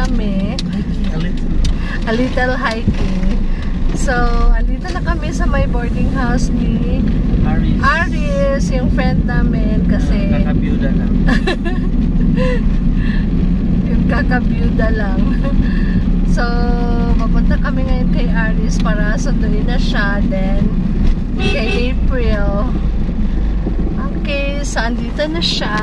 kami. A little hiking. So, andito na kami sa may boarding house ni Aris, yung friend namin kasi kakabyuda lang. yung kakabyuda lang. So, papunta kami ngayon kay Aris para sunduin na siya. Then, kay April. Okay, so andito na siya.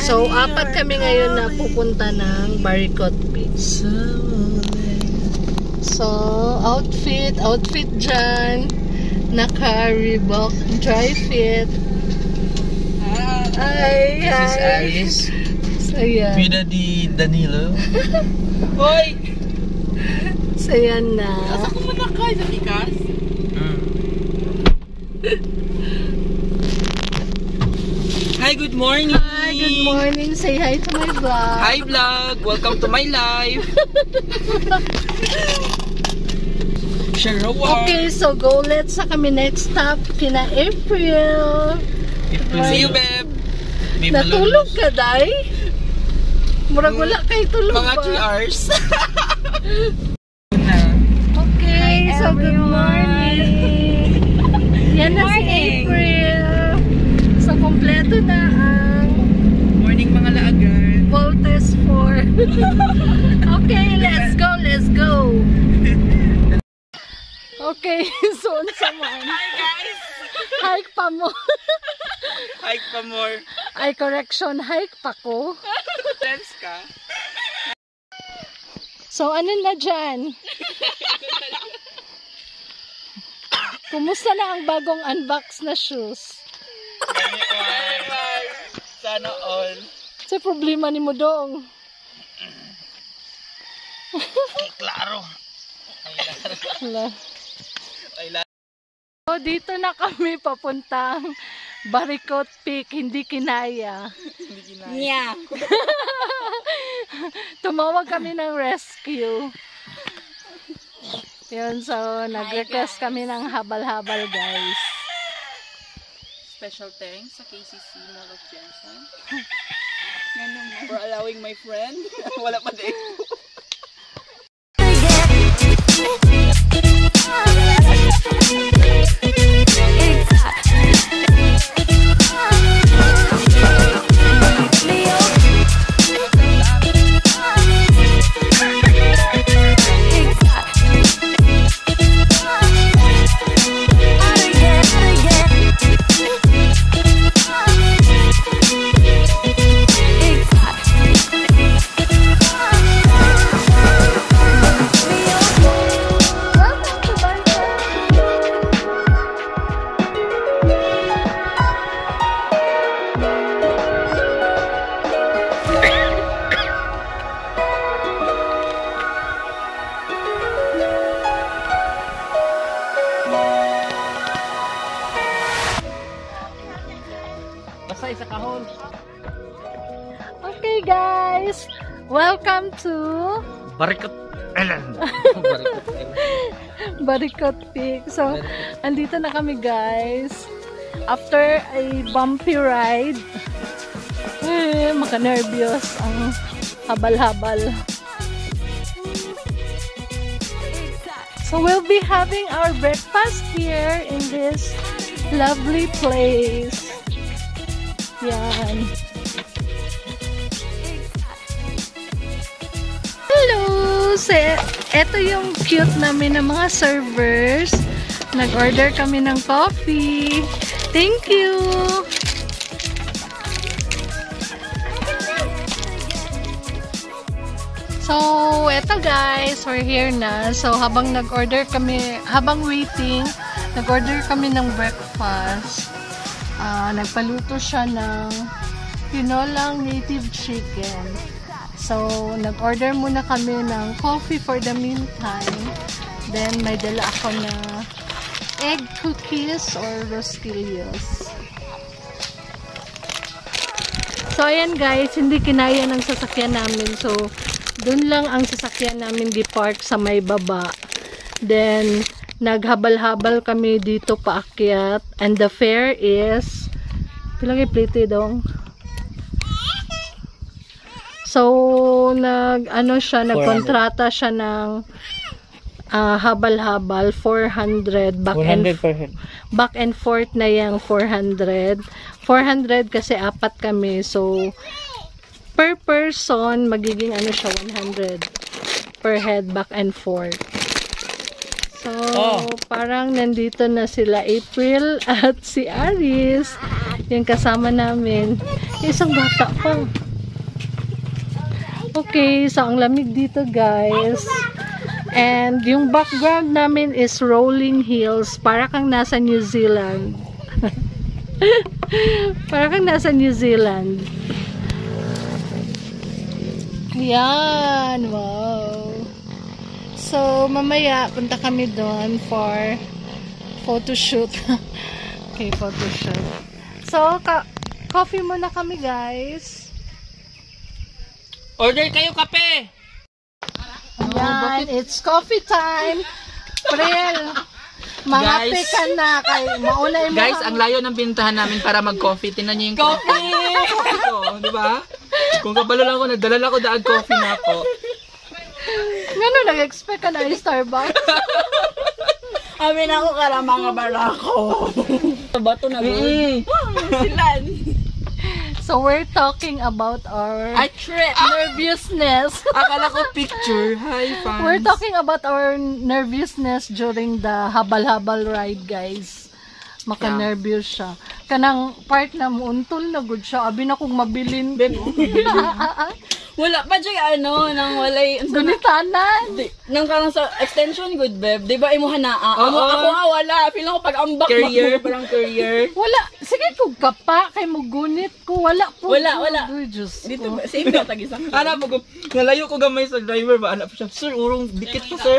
So, apat kami ngayon na pupunta ng Baricot Beach. So, outfit dyan. Naka-Reebok dry fit. Hi, This is Aris. So, yan. Pida di Danilo. Hoy! So, yan na. Asa ko manakay sa ikas? Hi, good morning! Hi, good morning. Say hi to my vlog. Hi, vlog! Welcome to my life! Okay, so go. Let's sa kami next stop kina April. See you, babe! Natulog ka, day? Murag wala kay tulog Mga ba? 3 hours. Okay, so good morning. Yan na si April. So, kompleto na ang Morning, mga laagan. Voltes 4. Okay, let's go. Okay, so unsa man. Hi, guys! Hike pa mo. Hike pa more. Ay, correction, hike pa ko. Thanks ka. So, ano na dyan? Kumusta na ang bagong unbox na shoes? Sana all. Sa problema ni mo dong. Klaro. Hala. So, dito na kami papuntang Baricot Peak. Hindi kinaya. Yeah. Tumawag kami ng rescue. Yun, so nag-request kami ng habal-habal, guys. Special thanks sa KCC Mall of Jensen for allowing my friend. Wala pa din. Okay, guys, welcome to Baricot Island. Baricot Peak. So, andito na kami, guys. After a bumpy ride, maka-nervyos ang habal-habal. So, we'll be having our breakfast here in this lovely place. Yan. Hello! So, eto yung cute namin ng mga servers. Nag-order kami ng coffee. Thank you! So, eto guys, we're here na. So, habang nag-order kami, habang waiting, nag-order kami ng breakfast. Nagpaluto siya ng tinolang native chicken. So, nag-order muna kami ng coffee for the meantime. Then, may dala ako na egg cookies or rosquillos. So, ayan guys, hindi kinaya ng sasakyan namin. So, dun lang ang sasakyan namin di-park sa may baba. Then, naghabal-habal kami dito paakyat. And the fare is, pilang i-plate dong? So, nagkontrata siya ng habal-habal, 400 back 100 per head. Back and forth na yung 400. 400 kasi apat kami. So, per person, magiging siya 100 per head back and forth. So, parang nandito na sila April at si Aris. Yung kasama namin. Isang bata pa. Okay, so ang lamig dito guys. And yung background namin is rolling hills. Para kang nasa New Zealand. Para kang nasa New Zealand. Yan. Wow. So, mamaya punta kami doon for photoshoot. Okay, photoshoot. So, coffee muna kami guys. Order kayo kape! Yan, it's coffee time. Prel, mangape ka na. Mauna yung Guys, ang layo ng pinuntahan namin para mag-coffee. Tingnan niyo yung coffee! Ito, di ba? Kung kabalo lang ako, nagdala lang ako daag coffee na ako. Ngano, nag-expect ka na yung Starbucks? Amin ako kara mga barako. Bato na ba? Silan. So, we're talking about our nervousness. Akala ko picture. Hi, fans. We're talking about our nervousness during the habal-habal ride, guys. Maka-nervous siya. Kanang part na muuntol na good siya. Abi na kong mabilin. Wala pa dyan nang walay... Gunitanan. Nang karang sa extension good, beb. Di ba imo hanaa? Ako nga wala. Feel ko pag-ambak. Career, parang career. Wala. Sige kung kapa kay mo gunit ko. Wala po. Wala. Uy, Diyos ko. Dito, same na tag-isang. Ana po, nalayo ko gamay sa driver ba? Ana po siya, sir, urong dikit ko, sir.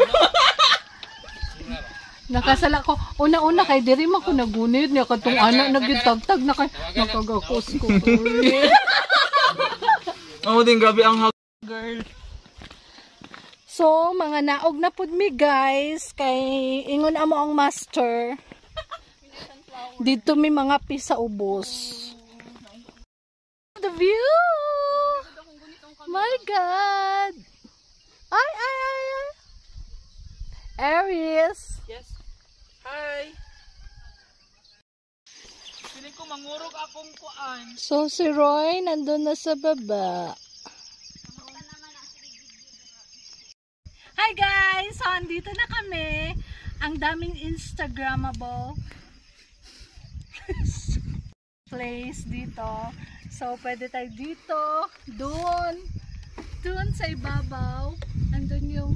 Nakasala ko. Una-una kay diri man ko nagunit niya katong anak nagitagtag na kay nakagakos ko. Oh, din grabe ang hug, girl. So, mga naog na pud mi guys kay ingon amo ang master. Dito mi mga pisa ubos. The view. My God. Ay. Aries. Yes. Hi. Feeling ko mangurog akong kuan. So, si Roy nandun na sa baba. Hi guys! So, andito na kami. Ang daming Instagrammable place dito. So, pwede tayo dito, doon sa ibabaw. Andun yung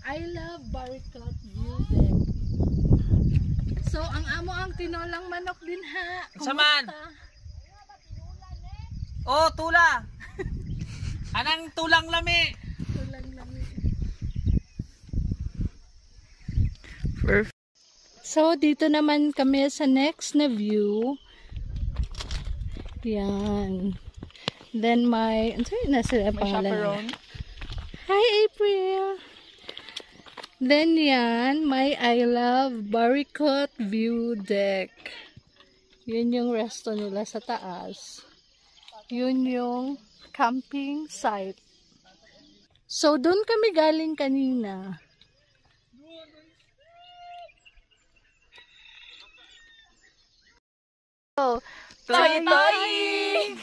I love Baricot View Deck. So, ang amo ang tinolang manok din ha. Saman! Oh, tula! Anang tulang lami! Tulang lami. Perfect. So, dito naman kami sa next na view. Yan. Then, ano na sila pangalan? Hi, April! Then yan, my I love Baricot View Deck. Yun yung resto nila sa taas. Yun yung camping site. So, doon kami galing kanina. So, flying!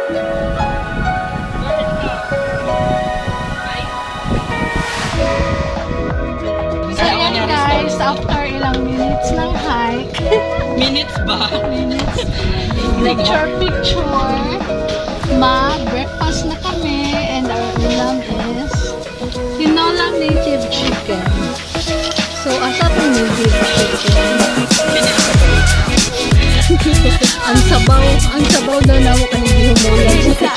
So yan guys, after ilang minutes ng hike, Minutes ba? picture, breakfast na kami, and our ulam is tinolang native chicken. So, asa itong native chicken? Ang sabaw daw na ako kanina humulan sa